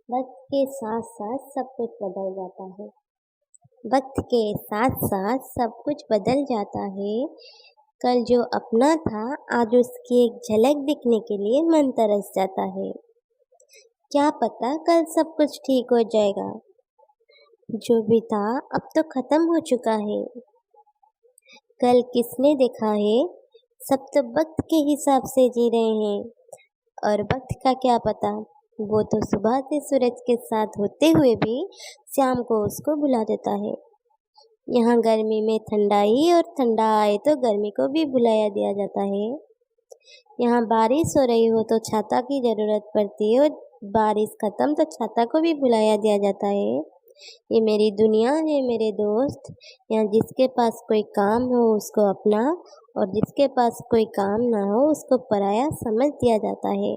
वक्त के साथ साथ सब कुछ बदल जाता है। वक्त के साथ साथ सब कुछ बदल जाता है। कल जो अपना था आज उसकी एक झलक दिखने के लिए मन तरस जाता है। क्या पता कल सब कुछ ठीक हो जाएगा। जो भी था अब तो खत्म हो चुका है। कल किसने देखा है। सब तो वक्त के हिसाब से जी रहे हैं। और वक्त का क्या पता, वो तो सुबह से सूरज के साथ होते हुए भी शाम को उसको भुला देता है। यहाँ गर्मी में ठंडाई और ठंडा आए तो गर्मी को भी भुलाया दिया जाता है। यहाँ बारिश हो रही हो तो छाता की ज़रूरत पड़ती है और बारिश खत्म तो छाता को भी भुलाया दिया जाता है। ये मेरी दुनिया है मेरे दोस्त। यहाँ जिसके पास कोई काम हो उसको अपना और जिसके पास कोई काम ना हो उसको पराया समझ दिया जाता है।